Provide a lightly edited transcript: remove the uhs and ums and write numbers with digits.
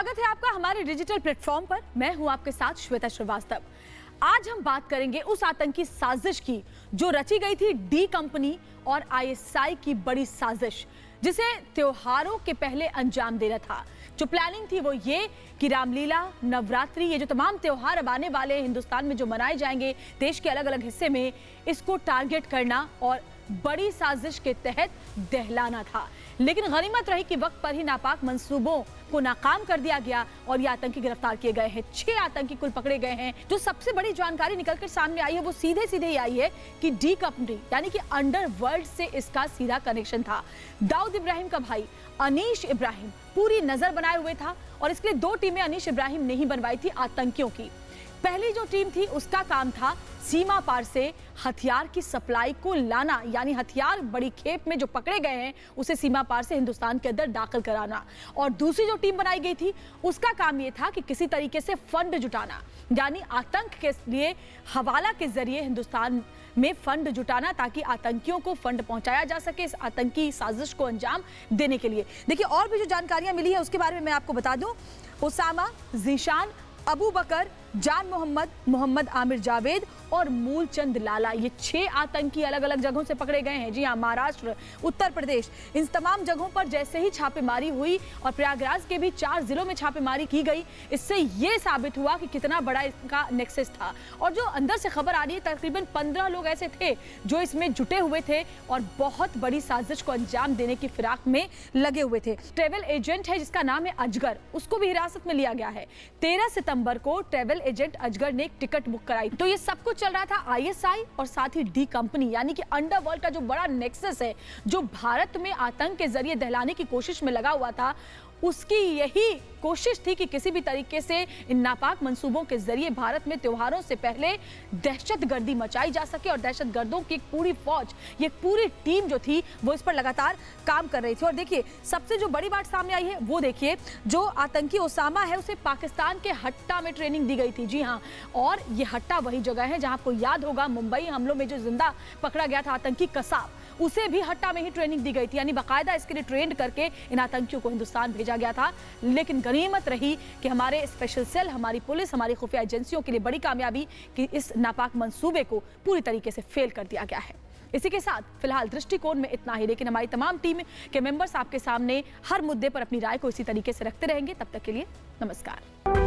स्वागत है आपका हमारे डिजिटल प्लेटफॉर्म पर। मैं हूं आपके साथ श्वेता श्रीवास्तव। आज हम बात करेंगे उस आतंकी साजिश की जो रची गई थी डी कंपनी और आईएसआई की बड़ी साजिश, जिसे त्योहारों के पहले अंजाम देना था। जो प्लानिंग थी वो ये कि रामलीला, नवरात्रि, ये जो तमाम त्योहार अब आने वाले हिंदुस्तान में जो मनाए जाएंगे देश के अलग अलग हिस्से में, इसको टारगेट करना और बड़ी साजिश के तहत दहलाना था। लेकिन गनीमत रही कि वक्त पर ही नापाक मंसूबों को नाकाम कर दिया गया और ये आतंकी गिरफ्तार किए गए हैं। 6 आतंकी कुल पकड़े गए हैं। जो सबसे बड़ी जानकारी निकलकर सामने आई है वो सीधे ही आई है कि डी कंपनी यानी कि अंडरवर्ल्ड से इसका सीधा कनेक्शन था। दाऊद इब्राहिम का भाई अनीश इब्राहिम पूरी नजर बनाए हुए था और इसके लिए 2 टीमें अनीश इब्राहिम ने ही बनवाई थी आतंकियों की। पहली जो टीम थी उसका काम था सीमा पार से हथियार की सप्लाई को लाना, यानी हथियार बड़ी खेप में जो पकड़े गए हैं उसे सीमा पार से हिंदुस्तान के अंदर दाखिल कराना। और दूसरी जो टीम बनाई गई थी उसका काम यह था कि किसी तरीके से फंड जुटाना, यानी आतंक के लिए हवाला के जरिए हिंदुस्तान में फंड जुटाना ताकि आतंकियों को फंड पहुंचाया जा सके इस आतंकी साजिश को अंजाम देने के लिए। देखिए, और भी जो जानकारियां मिली है उसके बारे में मैं आपको बता दूं। उसामा, जीशान, अबू बकर, जान मोहम्मद, मोहम्मद आमिर जावेद और मूलचंद लाला, ये 6 आतंकी अलग अलग जगहों से पकड़े गए हैं। जी हाँ, महाराष्ट्र, उत्तर प्रदेश, इन तमाम जगहों पर जैसे ही छापेमारी हुई और प्रयागराज के भी 4 जिलों में छापेमारी की गई, इससे ये साबित हुआ कि कितना बड़ा इसका नेक्सस था। और जो अंदर से खबर आ रही है, तकरीबन 15 लोग ऐसे थे जो इसमें जुटे हुए थे और बहुत बड़ी साजिश को अंजाम देने की फिराक में लगे हुए थे। ट्रेवल एजेंट है जिसका नाम है अजगर, उसको भी हिरासत में लिया गया है। 13 सितंबर को ट्रेवल एजेंट अजगर ने एक टिकट बुक कराई। तो ये सब कुछ चल रहा था आईएसआई और साथ ही डी कंपनी यानी कि अंडरवर्ल्ड का जो बड़ा नेक्सस है, जो भारत में आतंक के जरिए दहलाने की कोशिश में लगा हुआ था, उसकी यही कोशिश थी कि किसी भी तरीके से इन नापाक मंसूबों के जरिए भारत में त्योहारों से पहले दहशतगर्दी मचाई जा सके और दहशतगर्दों की एक पूरी फौज, ये पूरी टीम जो थी वो इस पर लगातार काम कर रही थी। और देखिए, सबसे जो बड़ी बात सामने आई है वो देखिए, जो आतंकी उसामा है उसे पाकिस्तान के हट्टा में ट्रेनिंग दी गई थी। जी हाँ, और ये हट्टा वही जगह है जहाँ आपको याद होगा मुंबई हमलों में जो जिंदा पकड़ा गया था आतंकी कसाब, उसे भी हट्टा में ही ट्रेनिंग दी गई थी, यानी बाकायदा इसके लिए ट्रेंड करके इन आतंकियों को हिंदुस्तान भेजा गया था। लेकिन गनीमत रही कि हमारे स्पेशल सेल, हमारी पुलिस, हमारी खुफिया एजेंसियों के लिए बड़ी कामयाबी कि इस नापाक मंसूबे को पूरी तरीके से फेल कर दिया गया है। इसी के साथ फिलहाल दृष्टिकोण में इतना ही, लेकिन हमारी तमाम टीम के मेंबर्स आपके सामने हर मुद्दे पर अपनी राय को इसी तरीके से रखते रहेंगे। तब तक के लिए नमस्कार।